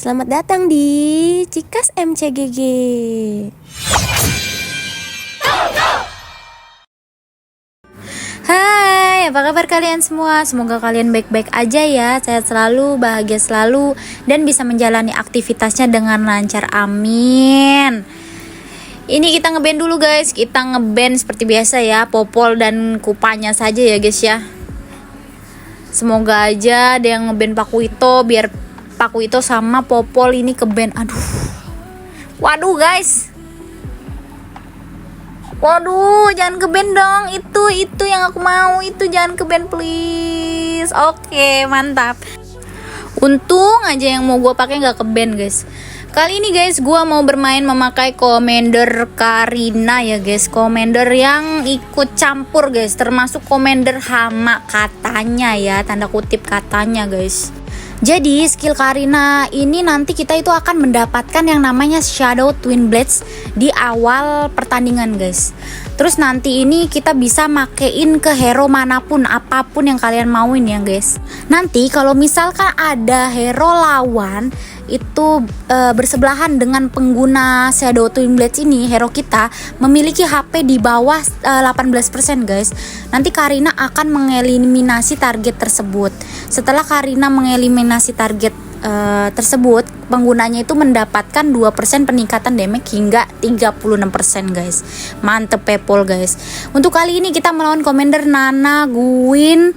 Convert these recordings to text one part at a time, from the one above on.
Selamat datang di Cikas MCGG. Hai, apa kabar kalian semua? Semoga kalian baik-baik aja ya, sehat selalu, bahagia selalu, dan bisa menjalani aktivitasnya dengan lancar, amin. Ini kita ngeband dulu guys, kita ngeband seperti biasa ya, popol dan kupanya saja ya guys ya. Semoga aja ada yang ngeband Pakuito, biar Pakuito sama popol ini ke band. Aduh, waduh guys, waduh jangan ke band dong, itu yang aku mau, itu jangan ke band please. Oke, mantap. Untung aja yang mau gue pakai nggak ke band guys. Kali ini guys gue mau bermain memakai Commander Karina ya guys, Commander yang ikut campur guys, termasuk Commander Hama katanya ya, tanda kutip katanya guys. Jadi skill Karina ini nanti kita itu akan mendapatkan yang namanya Shadow Twin Blades di awal pertandingan guys. Terus nanti ini kita bisa makein ke hero manapun, apapun yang kalian mauin ya guys. Nanti kalau misalkan ada hero lawan itu bersebelahan dengan pengguna Shadow Twin Blades ini, hero kita memiliki HP di bawah 18% guys. Nanti Karina akan mengeliminasi target tersebut. Setelah Karina mengeliminasi target tersebut, penggunanya itu mendapatkan 2% peningkatan damage hingga 36% guys. Mantep pepol guys. Untuk kali ini kita melawan Commander Nana, Gwyn,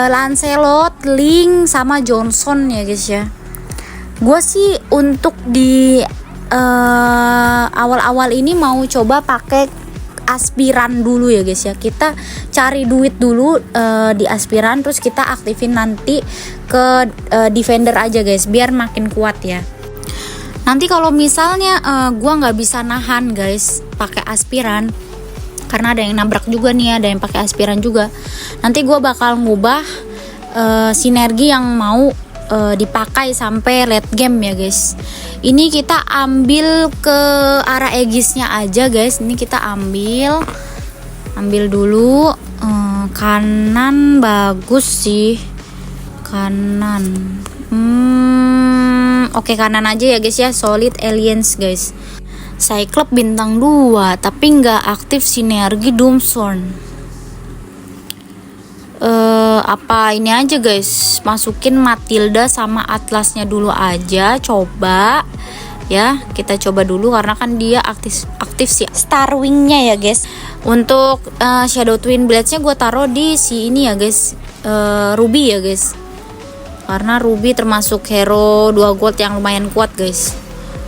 Lancelot, Link, sama Johnson ya guys ya. Gue sih untuk di awal-awal ini mau coba pakai aspiran dulu ya guys ya. Kita cari duit dulu di aspiran, terus kita aktifin nanti ke defender aja guys, biar makin kuat ya. Nanti kalau misalnya gue nggak bisa nahan guys pakai aspiran, karena ada yang nabrak juga nih, ada yang pakai aspiran juga. Nanti gue bakal ngubah sinergi yang mau dipakai sampai late game ya guys. Ini kita ambil ke arah Aegisnya aja guys. Ini kita ambil dulu kanan, bagus sih kanan. Oke, kanan aja ya guys ya. Solid Alliance guys. Cyclops bintang 2 tapi nggak aktif sinergi Doomstorm. Apa ini aja guys, masukin Matilda sama Atlasnya dulu aja, coba ya, kita coba dulu karena kan dia aktif sih Starwingnya ya guys. Untuk Shadow Twin Blades-nya gue taruh di si ini ya guys, Ruby ya guys, karena Ruby termasuk hero 2 gold yang lumayan kuat guys.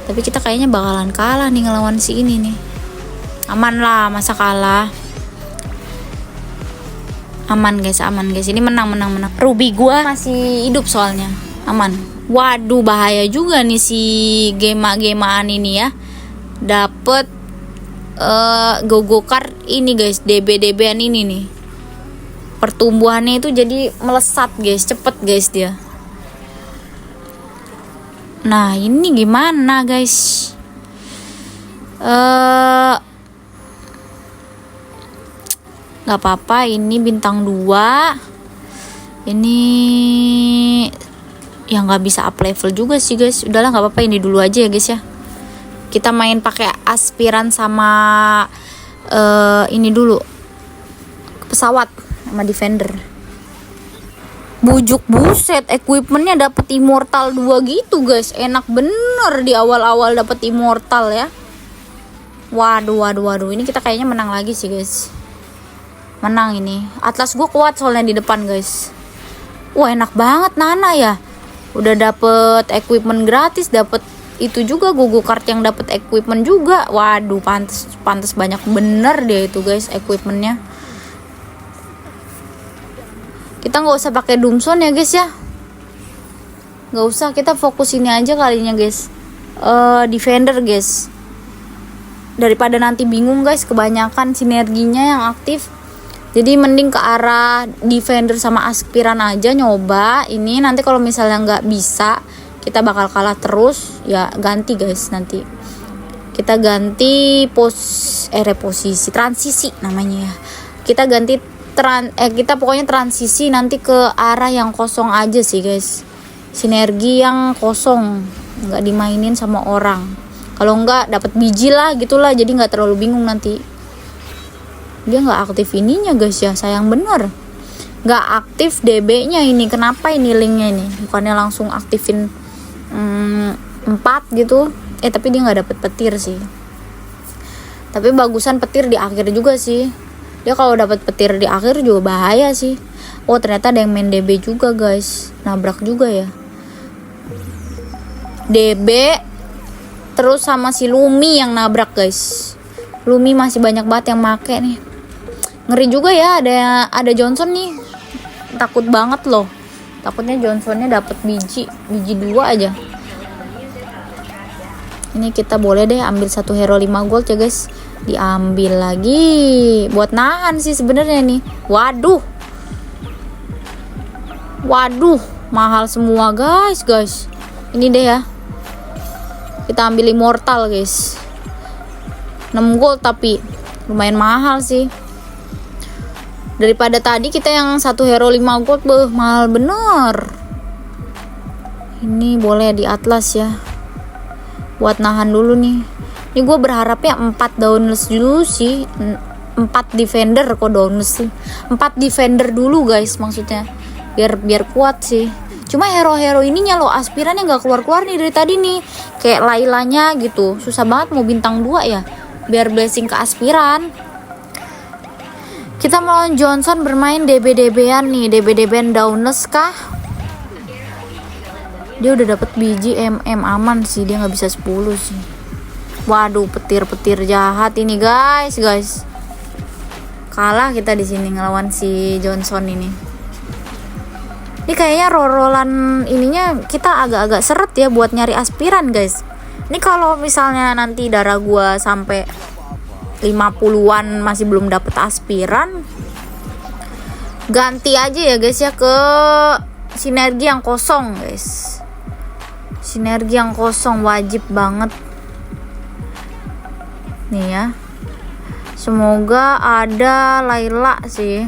Tapi kita kayaknya bakalan kalah nih ngelawan si ini nih. Aman lah, masa kalah. Aman guys, ini menang. Ruby gua masih hidup soalnya, aman. Waduh, bahaya juga nih si gema-gemaan ini ya. Dapet gogokar ini guys, DB-DB-an ini nih. Pertumbuhannya itu jadi melesat guys, cepet guys dia. Nah ini gimana guys? Gak apa-apa, ini bintang 2. Ini yang gak bisa up level juga sih guys. Udahlah gak apa-apa, ini dulu aja ya guys ya. Kita main pakai aspiran sama ini dulu, pesawat sama defender. Bujuk buset, equipmentnya dapet immortal 2 gitu guys. Enak bener di awal-awal dapet immortal ya. Waduh, ini kita kayaknya menang lagi sih guys. Menang ini. Atlas gue kuat soalnya di depan guys. Wah, enak banget Nana ya. Udah dapet equipment gratis, dapet itu juga Gogo Card yang dapet equipment juga. Waduh, pantes banyak bener dia itu guys equipmentnya. Kita nggak usah pakai Doomstorm ya guys ya. Nggak usah, kita fokus ini aja kalinya guys. Defender guys. Daripada nanti bingung guys, kebanyakan sinerginya yang aktif. Jadi mending ke arah defender sama aspiran aja nyoba. Ini nanti kalau misalnya nggak bisa, kita bakal kalah terus ya, ganti guys. Nanti kita ganti reposisi, transisi namanya ya. Kita ganti kita pokoknya transisi nanti ke arah yang kosong aja sih guys. sinergi yang kosong, nggak dimainin sama orang. Kalau nggak dapat biji lah gitulah, jadi nggak terlalu bingung nanti. Dia nggak aktif ininya guys ya, sayang bener. Nggak aktif DB-nya ini, kenapa ini linknya ini? Bukannya langsung aktifin 4 gitu. Tapi dia nggak dapet petir sih. Tapi bagusan petir di akhir juga sih. Dia kalau dapat petir di akhir juga bahaya sih. Oh ternyata ada yang main DB juga guys, nabrak juga ya. DB terus sama si Lumi yang nabrak guys. Lumi masih banyak banget yang make nih. Ngeri juga ya, ada Johnson nih. Takut banget loh. Takutnya Johnsonnya dapat biji 2 aja. Ini kita boleh deh ambil satu hero 5 gold ya guys. Diambil lagi buat nahan sih sebenarnya nih. Waduh, mahal semua guys. Ini deh ya, kita ambil immortal guys, 6 gold tapi lumayan mahal sih. Daripada tadi kita yang satu hero 5 gold, mahal bener. Ini boleh di Atlas ya, buat nahan dulu nih. Ini gue berharapnya 4 downless dulu sih, 4 defender kok downless sih. 4 defender dulu guys maksudnya, biar kuat sih. Cuma hero-hero ininya loh, aspirannya nggak keluar nih dari tadi nih. Kayak Lailanya gitu, susah banget mau bintang 2 ya, biar blessing ke aspiran. Kita melawan Johnson bermain DB-DB-an nih, DB-DB-an downless kah? Dia udah dapet biji aman sih, dia nggak bisa 10 sih. Waduh, petir jahat ini guys. Kalah kita di sini ngelawan si Johnson ini. Ini kayaknya roll-rollan ininya kita agak-agak seret ya buat nyari aspiran guys. Ini kalau misalnya nanti darah gua sampai 50-an masih belum dapet aspiran, ganti aja ya guys ya ke sinergi yang kosong guys. Sinergi yang kosong wajib banget nih ya. Semoga ada Layla sih.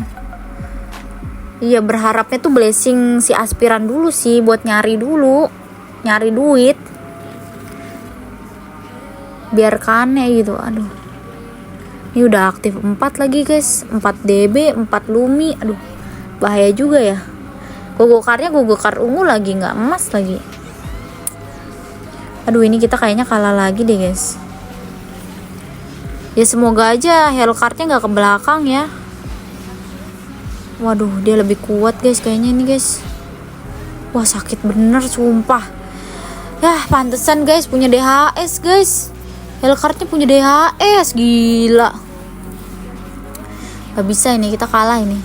Iya, berharapnya tuh blessing si aspiran dulu sih, buat nyari duit biar kane gitu. Aduh, ini udah aktif 4 lagi guys, 4 DB, 4 Lumi. Aduh, bahaya juga ya. Gogokarnya gogokar ungu lagi, nggak emas lagi. Aduh, ini kita kayaknya kalah lagi deh guys. Ya semoga aja hellcardnya nggak ke belakang ya. Waduh, dia lebih kuat guys kayaknya ini guys. Wah, sakit bener sumpah. Yah, pantesan guys punya DHS guys. Hellcardnya punya DHS, gila. Gak bisa ini, kita kalah ini.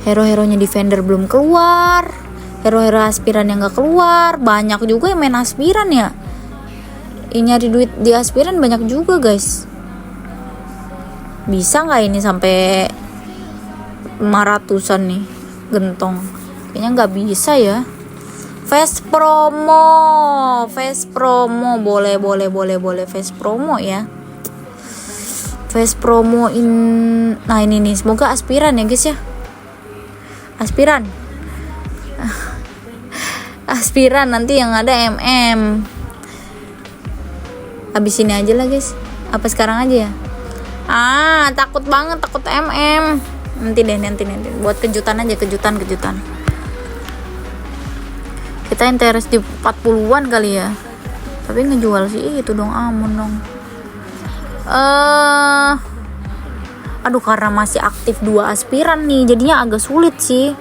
Hero-heronya defender belum keluar, hero-hero aspiran yang gak keluar. Banyak juga yang main aspiran ya. Ini nyari duit di aspiran banyak juga guys. Bisa gak ini sampai 500-an nih gentong? Kayaknya gak bisa ya. Fast promo boleh fast promo ya. Fast promo nah ini nih, semoga aspiran ya guys ya. Aspiran nanti yang ada habis ini aja lah guys. Apa sekarang aja ya? Takut banget, takut nanti buat kejutan aja, kejutan. Kita interest di 40-an kali ya. Tapi ngejual sih itu dong, amun dong. Aduh, karena masih aktif 2 aspiran nih, jadinya agak sulit sih.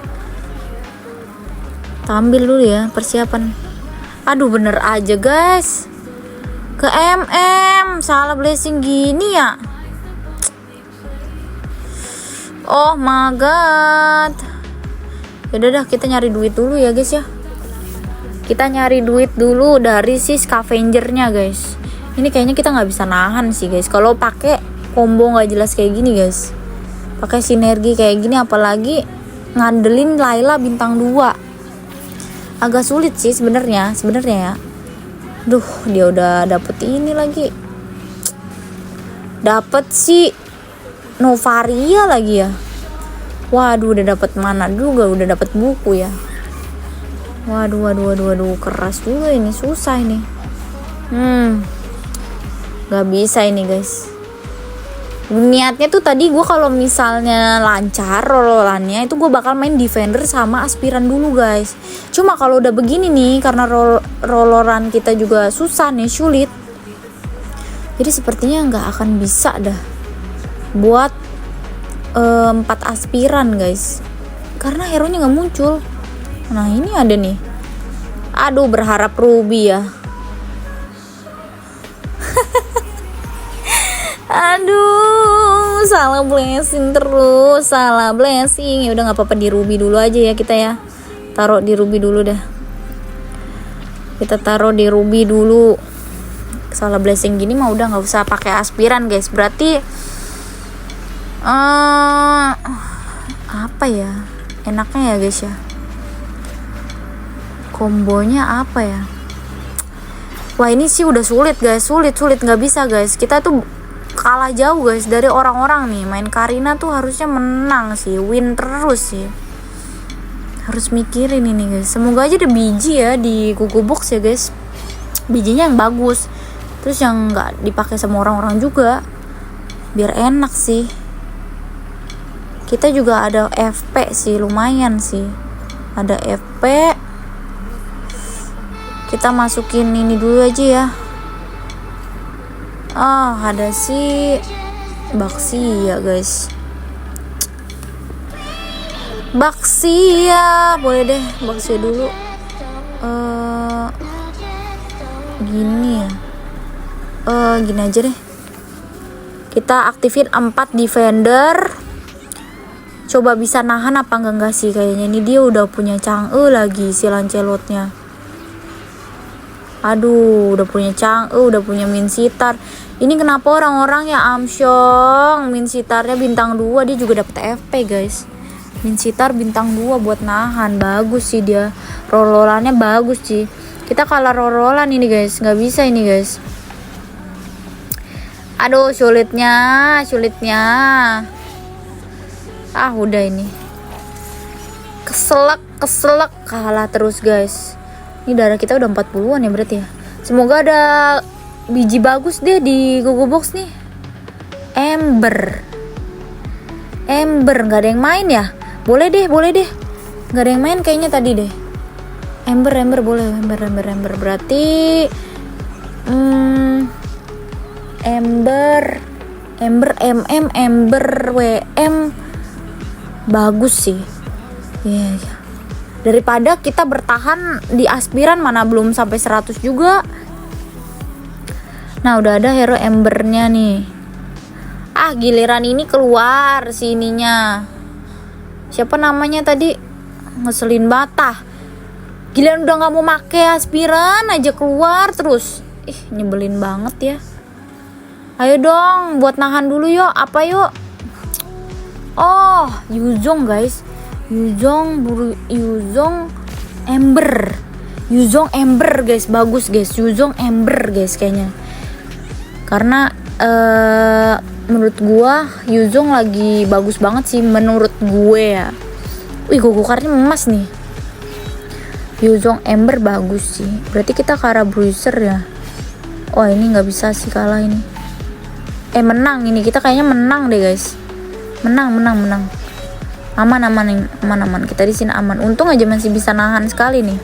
Tampil dulu ya, persiapan. Aduh, bener aja guys, ke salah blessing gini ya. Oh my god. Yaudah dah, kita nyari duit dulu ya guys ya. Kita nyari duit dulu dari si scavengernya guys. Ini kayaknya kita nggak bisa nahan sih guys kalau pakai combo nggak jelas kayak gini guys. Pakai sinergi kayak gini, apalagi ngandelin Layla bintang 2. Agak sulit sih sebenarnya ya. Duh, dia udah dapet ini lagi. Dapet si Novaria lagi ya. Waduh, udah dapet mana juga, udah dapet buku ya. Waduh, keras juga ini, susah ini. Gak bisa ini guys. Niatnya tuh tadi gue kalau misalnya lancar rololannya itu gue bakal main defender sama aspiran dulu guys. Cuma kalau udah begini nih, karena roloran kita juga susah nih, sulit, jadi sepertinya nggak akan bisa dah buat 4 aspiran guys, karena hero nya nggak muncul. Nah ini ada nih, aduh berharap Ruby ya. Aduh, salah blessing terus, salah blessing. Ya udah nggak apa-apa, di Ruby dulu aja ya kita ya. Taruh di Ruby dulu dah. Kita taruh di Ruby dulu. Salah blessing gini mah udah nggak usah pakai aspiran guys. Berarti apa ya? Enaknya ya guys ya. Kombonya apa ya? Wah ini sih udah sulit guys, sulit nggak bisa guys. Kita tuh kalah jauh guys dari orang-orang nih. Main Karina tuh harusnya menang sih, win terus sih. Harus mikirin ini guys. Semoga aja ada biji ya di Gogo Box ya guys. Bijinya yang bagus, terus yang nggak dipakai sama orang-orang juga, biar enak sih. Kita juga ada FP sih, lumayan sih. Ada FP. Kita masukin ini dulu aja ya. Ada si Baksi ya guys. Baksi ya, boleh deh Baksi dulu. Gini ya. Gini aja deh. Kita aktifin 4 defender. Coba bisa nahan apa enggak sih kayaknya. Ini dia udah punya Chang'e lagi si Lancelotnya. Aduh, udah punya Chang'e, udah punya Min Sitar. Ini kenapa orang-orang ya Amsyong Min Sitarnya bintang 2, dia juga dapet FP guys. Min Sitar bintang 2 buat nahan, bagus sih dia. Rololannya bagus sih. Kita kalah rololan ini guys, nggak bisa ini guys. Aduh, sulitnya. Udah ini. Keselak kalah terus guys. Ini darah kita udah 40-an ya berarti ya. Semoga ada biji bagus deh di Gogo Box nih. Ember nggak ada yang main ya. Boleh deh nggak ada yang main kayaknya tadi deh. Ember boleh. Ember berarti Ember WM bagus sih. Iya. Daripada kita bertahan di aspiran, mana belum sampai 100 juga. Nah udah ada hero embernya nih. Giliran ini keluar sininya. Siapa namanya tadi? Ngeselin batah. Giliran udah gak mau make aspiran aja keluar terus. Nyebelin banget ya. Ayo dong buat nahan dulu yuk. Apa yuk? Yuzong guys. Yuzong Ember guys, bagus guys. Yuzong Ember guys kayaknya. Karena menurut gua Yuzong lagi bagus banget sih menurut gue ya. Gogo cardnya emas nih. Yuzong Ember bagus sih. Berarti kita Kara Bruiser ya. Ini nggak bisa sih kalah ini. Menang ini, kita kayaknya menang deh guys. Menang. Aman. Kita di sini aman. Untung aja masih bisa nahan sekali nih.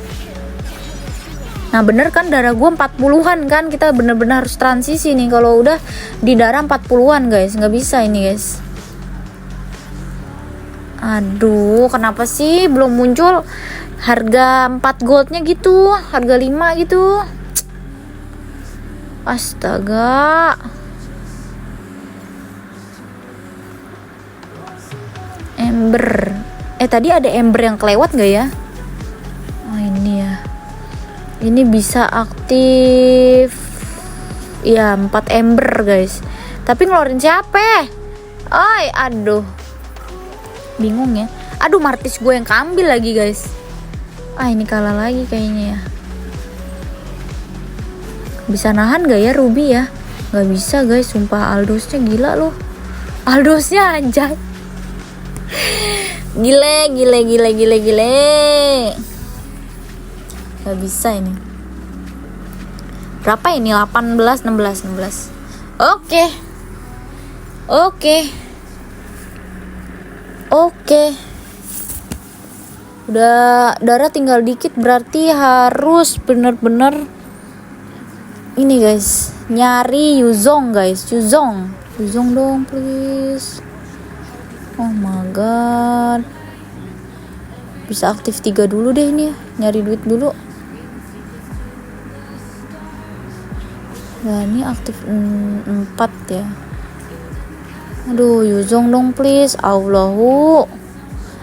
Nah bener kan darah gue 40-an kan. Kita bener-bener harus transisi nih. Kalau udah di darah 40-an guys, nggak bisa ini guys. Aduh, kenapa sih belum muncul harga 4 goldnya gitu, harga 5 gitu. Astaga. Ember. Tadi ada ember yang kelewat nggak ya? Ini ya. Ini bisa aktif. Ya 4 ember guys. Tapi ngeluarin siapa? Aduh. Bingung ya. Aduh, Martis gue yang keambil lagi guys. Ini kalah lagi kayaknya ya. Bisa nahan gak ya Ruby ya? Gak bisa guys, sumpah. Aldosnya gila loh. Aldosnya anjay. Gile. Gak bisa ini. Berapa ini? 18, 16. Oke. Udah darah tinggal dikit, berarti harus bener-bener ini guys, nyari Yuzong guys. Yuzong dong please. Oh my god, bisa aktif 3 dulu deh ini ya, nyari duit dulu. Nah ini aktif 4 ya. Aduh, Yuzong dong please. Allahu.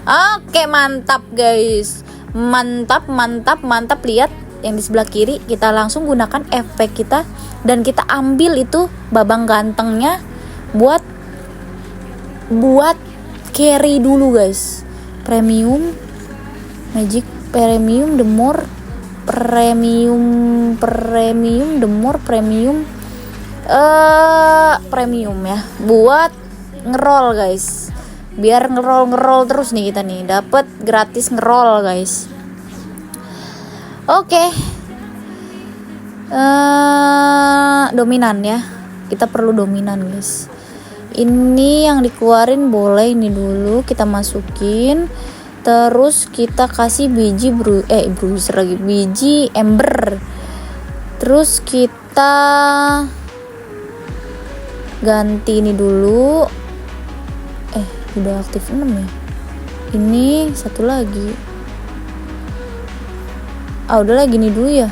Oke, mantap guys. Mantap. Lihat yang di sebelah kiri, kita langsung gunakan efek kita dan kita ambil itu babang gantengnya buat carry dulu guys. Premium magic, premium the more, premium ya, buat ngerol guys. Biar ngerol terus nih, kita nih dapat gratis ngerol guys. Oke. Dominan ya, kita perlu dominan guys. Ini yang dikeluarin boleh, ini dulu kita masukin. Terus kita kasih biji bruiser lagi, biji ember. Terus kita ganti ini dulu. Udah aktif 6 ya. Ini satu lagi. Udah lagi nih dulu ya.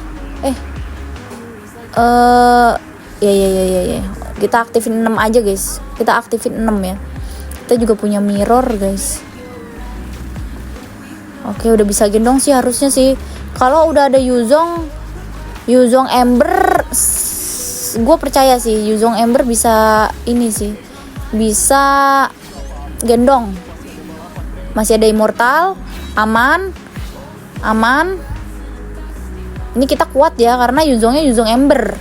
Ya. Kita aktifin 6 aja guys. Kita aktifin 6 ya. Kita juga punya mirror guys. Oke, udah bisa gendong sih harusnya sih. Kalau udah ada Yuzong Ember, gue percaya sih Yuzong Ember bisa ini sih. Bisa gendong. Masih ada immortal, aman. Ini kita kuat ya karena Yuzong Ember.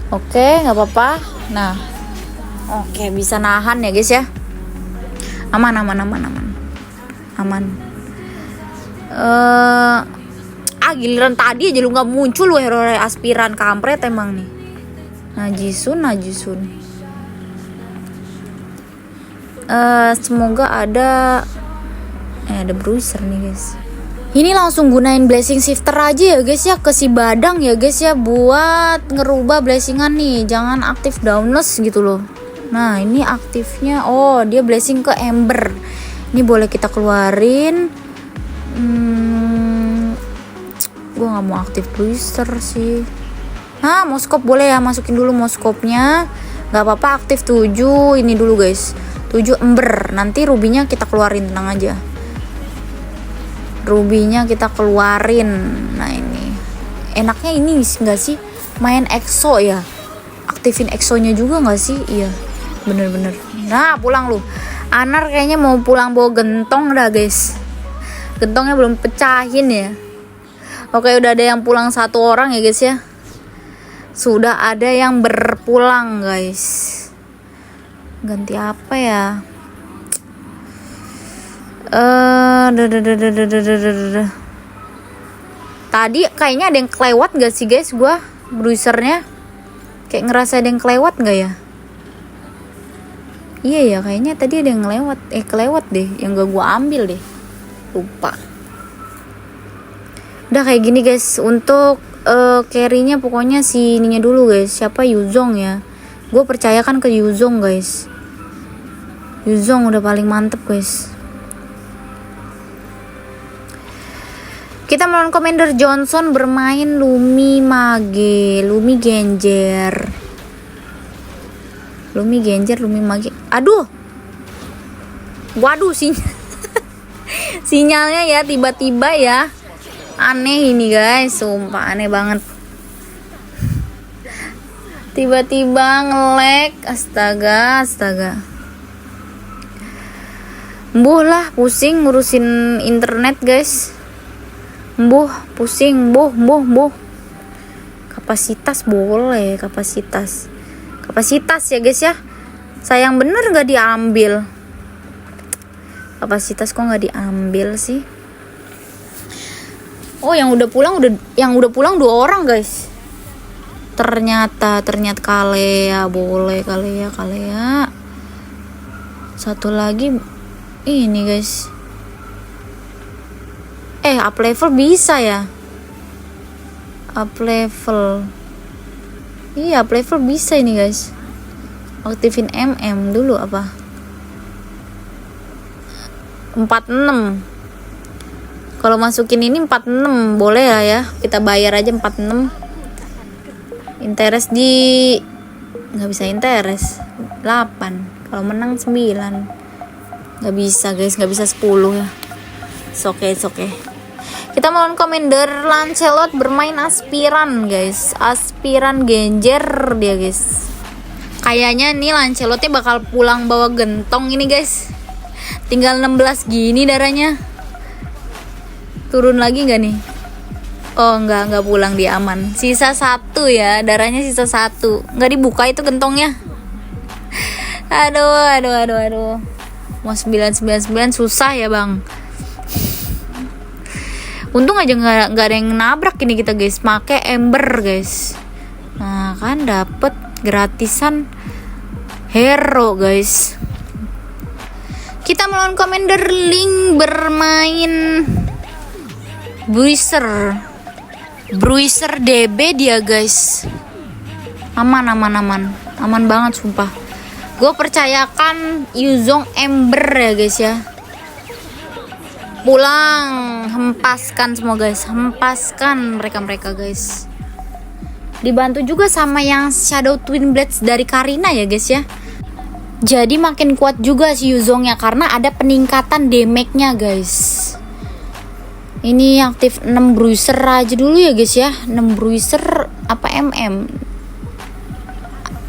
Oke, nggak apa-apa. Nah, oke, bisa nahan ya guys ya. Aman. Giliran tadi aja lu nggak muncul lu, hero aspiran kampret emang nih. Najisun. Semoga ada bruiser nih guys. Ini langsung gunain blessing shifter aja ya guys ya, ke si badang ya guys ya, buat ngerubah blessingan nih. Jangan aktif downless gitu loh. Nah ini aktifnya, dia blessing ke ember. Ini boleh kita keluarin. Gue nggak mau aktif bruiser sih. Moskop boleh ya, masukin dulu moskopnya. Nggak apa-apa, aktif 7 ini dulu guys. 7 ember, nanti rubinya kita keluarin, tenang aja. Rubinya kita keluarin. Nah ini enaknya ini nggak sih, main EXO ya, aktifin EXO-nya juga nggak sih? Iya bener. Nah pulang lu, Anar kayaknya mau pulang bawa gentong dah guys. Gentongnya belum pecahin ya. Oke, udah ada yang pulang 1 orang ya guys ya. Sudah ada yang berpulang guys. Ganti apa ya? Tadi kayaknya ada yang kelewat gak sih guys, gua bruisernya kayak ngerasa ada yang kelewat gak ya? Iya ya, kayaknya tadi ada yang kelewat deh, yang gak gua ambil deh, lupa. Udah kayak gini guys. Untuk carry-nya pokoknya si ininya dulu guys. Siapa? Yuzong ya. Gue percaya kan ke Yuzong guys. Yuzong udah paling mantep guys. Kita melawan Commander Johnson bermain Lumi Mage, Lumi Genjer, Lumi Mage. Aduh, waduh sinyalnya ya tiba-tiba ya. Aneh ini guys, sumpah aneh banget. Tiba-tiba nge-lag, astaga. Mbuh lah, pusing ngurusin internet guys. Pusing. Kapasitas boleh, kapasitas ya guys ya. Sayang bener gak diambil. Kapasitas kok gak diambil sih. Oh, yang udah pulang 2 orang, guys. Ternyata Kalea, boleh Kalea. Satu lagi ini, guys. Up level bisa ya? Up level. Iya, up level bisa ini, guys. Aktifin MM dulu apa? 46. Kalau masukin ini 46 boleh lah ya. Kita bayar aja 46. Interest di nggak bisa interest 8. Kalau menang 9. Nggak bisa, guys, nggak bisa 10 ya. It's okay. Kita melawan Commander Lancelot bermain aspiran, guys. Aspiran genjer dia, guys. Kayaknya nih Lancelotnya bakal pulang bawa gentong ini, guys. Tinggal 16 gini darahnya. Turun lagi nggak nih? Oh, nggak pulang, dia aman. Sisa 1 ya, darahnya sisa 1. Nggak dibuka itu gentongnya. Aduh. Mau 999 susah ya, Bang. Untung aja nggak ada yang nabrak ini kita, guys. Make ember, guys. Nah, kan dapet gratisan hero, guys. Kita melawan Commander Link bermain Bruiser DB dia, guys. Aman banget sumpah. Gue percayakan Yuzong Ember ya, guys ya. Pulang, hempaskan semua, guys. Hempaskan mereka guys. Dibantu juga sama yang Shadow Twin Blades dari Karina ya, guys ya. Jadi makin kuat juga si Yuzongnya karena ada peningkatan damage-nya, guys. Ini aktif 6 bruiser aja dulu ya, guys ya. 6 bruiser apa MM?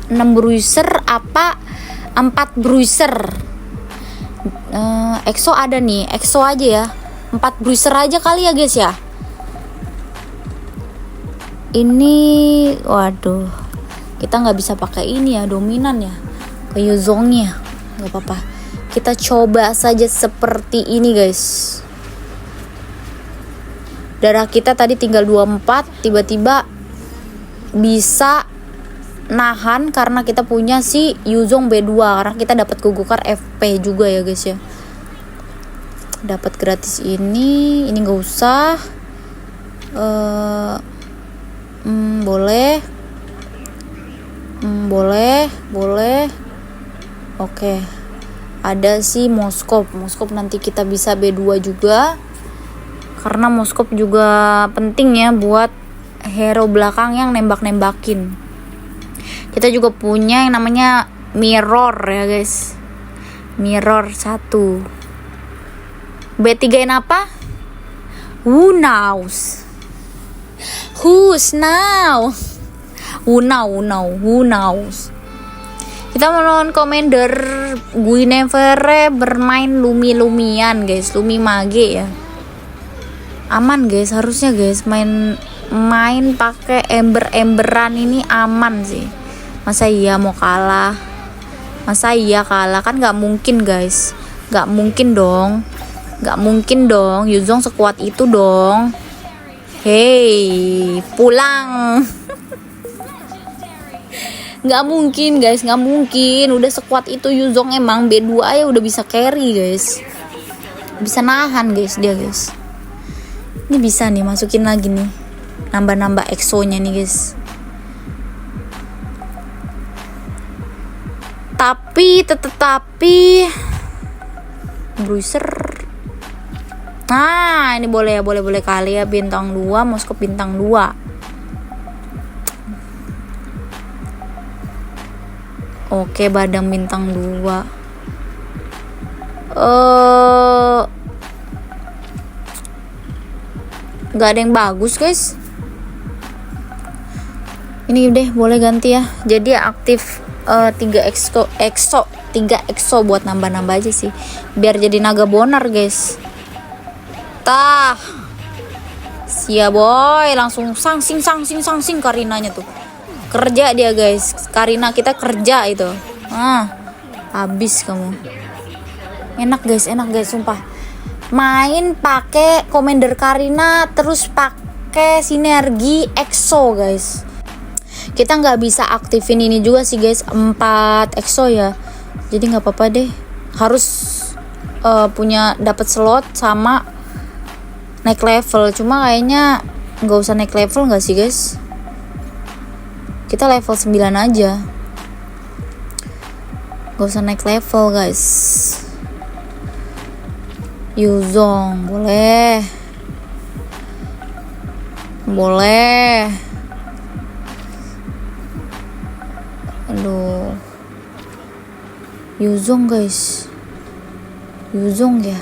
6 bruiser apa 4 bruiser? Exo ada nih, Exo aja ya. 4 bruiser aja kali ya, guys ya. Ini waduh. Kita nggak bisa pakai ini ya, dominan ya. Ke Yuzongnya. Nggak apa-apa. Kita coba saja seperti ini, guys. Darah kita tadi tinggal 24, tiba-tiba bisa nahan karena kita punya si Yuzong B2, karena kita dapat Gugukar FP juga ya, guys ya. Dapat gratis ini enggak usah. Boleh. Oke. Ada si Moskop nanti kita bisa B2 juga. Karena Moskop juga penting ya buat hero belakang yang nembak-nembakin. Kita juga punya yang namanya Mirror ya, guys. Mirror 1. B3 in apa? Who knows? Who's now? Who knows? Kita melawan Commander Guinevere bermain Lumi-Lumian, guys. Lumi mage ya. Aman, guys, harusnya, guys. Main pakai ember-emberan ini aman sih. Masa iya mau kalah? Kan nggak mungkin, guys. Nggak mungkin dong Yuzong sekuat itu dong. Hey, pulang. Nggak mungkin, guys, nggak mungkin. Udah sekuat itu Yuzong, emang B2 ya udah bisa carry, guys. Bisa nahan, guys, dia, guys. Ini bisa nih, masukin lagi nih. Nambah-nambah exo-nya nih, guys. Tetapi bruiser. Nah, ini boleh kali ya, bintang 2, Moskop bintang 2. Oke, Badang bintang 2. Gak ada yang bagus, guys. Ini deh, boleh ganti ya. Jadi aktif 3 exo buat nambah-nambah aja sih. Biar jadi naga bonar, guys. Sia boy, langsung sangsing Karinanya tuh. Kerja dia, guys. Karina kita kerja itu. Habis kamu. Enak guys, sumpah. main pakai Commander Karina terus pakai sinergi EXO guys. Kita nggak bisa aktifin ini juga sih guys, 4 EXO ya. Jadi nggak apa-apa deh. Harus punya dapat slot sama naik level. Cuma kayaknya nggak usah naik level nggak sih guys? Kita level 9 aja. Nggak usah naik level guys. Yuzong boleh. Boleh. Aduh. Yuzong guys. Yuzong ya.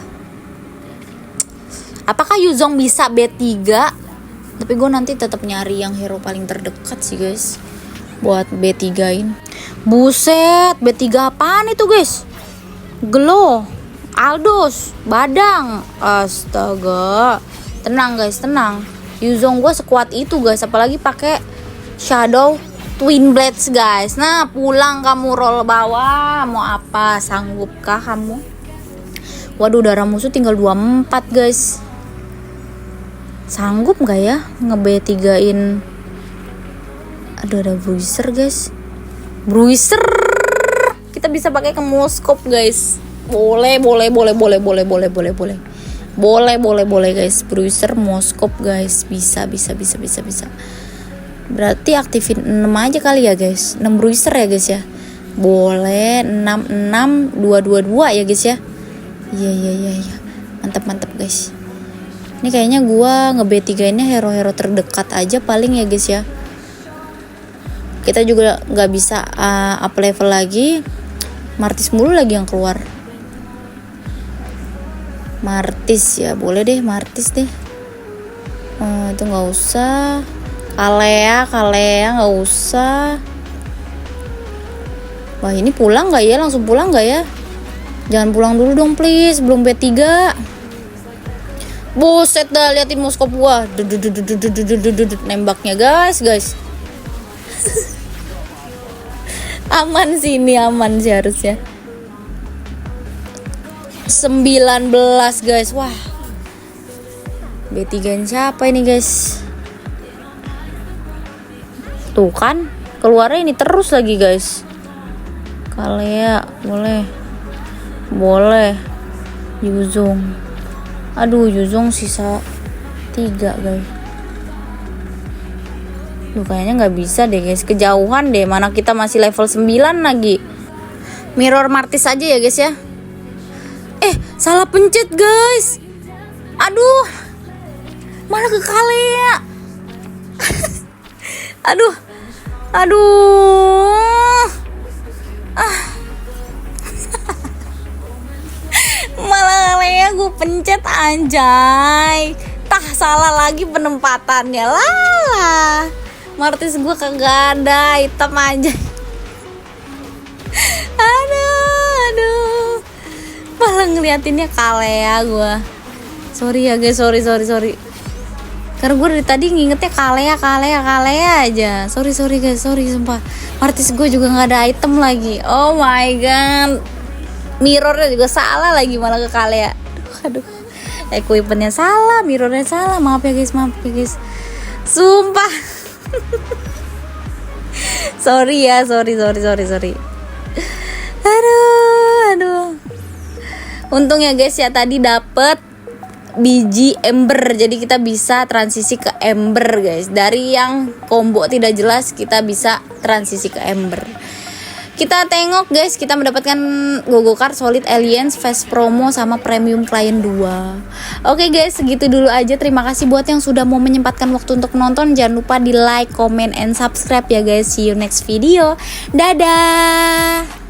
Apakah Yuzong bisa B3? Tapi gue nanti tetap nyari yang hero paling terdekat sih guys, buat B3-in. Buset, B3 apaan itu guys? Glow, Aldos, Badang. Astaga. Tenang guys, tenang. Yuzong gue sekuat itu guys, apalagi pakai Shadow Twin Blades guys. Nah, pulang kamu roll bawah. Mau apa? Sanggupkah kamu? Waduh, darah musuh tinggal 24 guys. Sanggup gak ya nge-B3-in? Aduh, ada bruiser guys. Bruiser. Kita bisa pakai ke moskop guys. Boleh guys. Bruiser moskop guys. Bisa. Berarti aktifin 6 aja kali ya guys. 6 bruiser ya guys ya. Boleh 6 2 ya guys ya. Iya. Mantap guys. Ini kayaknya gua nge-B3-nya hero-hero terdekat aja paling ya guys ya. Kita juga nggak bisa up level lagi. Martis mulu lagi yang keluar. Martis ya, boleh deh Martis deh. Itu nggak usah. Kalea nggak usah. Wah, ini pulang nggak ya? Langsung pulang nggak ya? Jangan pulang dulu dong please, belum B3. Buset dah, liatin moskop gua. Nembaknya guys. Aman sih, ini aman sih harusnya. 19 guys. Wah. B3 siapa ini guys? Tuh kan, keluarnya ini terus lagi guys. Kalea boleh. Yuzong. Aduh, Yuzong sisa 3 guys. Duh, kayaknya nggak bisa deh guys, kejauhan deh. Mana kita masih level 9 lagi. Mirror Martis aja ya guys ya. Salah pencet guys. Aduh, malah ke Kalea. Aduh. Malah Kalea gue pencet anjay. Tah, salah lagi penempatannya lah. Martis gue kagak ada, hitam aja. Aduh. Malah ngeliatinnya Kalea gue. Sorry ya guys, sorry. Karena gue dari tadi ngingetnya Kalea aja. Sorry guys, sorry sumpah. Martis gue juga nggak ada item lagi. Oh my god. Mirrornya juga salah lagi, malah ke Kalea. Aduh. Equipmentnya salah, mirrornya salah. Maaf ya guys. Sumpah. Sorry. Aduh. Untung ya guys ya, tadi dapet biji ember, jadi kita bisa transisi ke ember guys. Dari yang combo tidak jelas kita bisa transisi ke ember. Kita tengok guys, kita mendapatkan Gogo Card, Solid Aliens, Fast Promo, sama Premium Client 2. Oke guys, segitu dulu aja. Terima kasih buat yang sudah mau menyempatkan waktu untuk nonton. Jangan lupa di like, comment, and subscribe ya guys. See you next video. Dadah.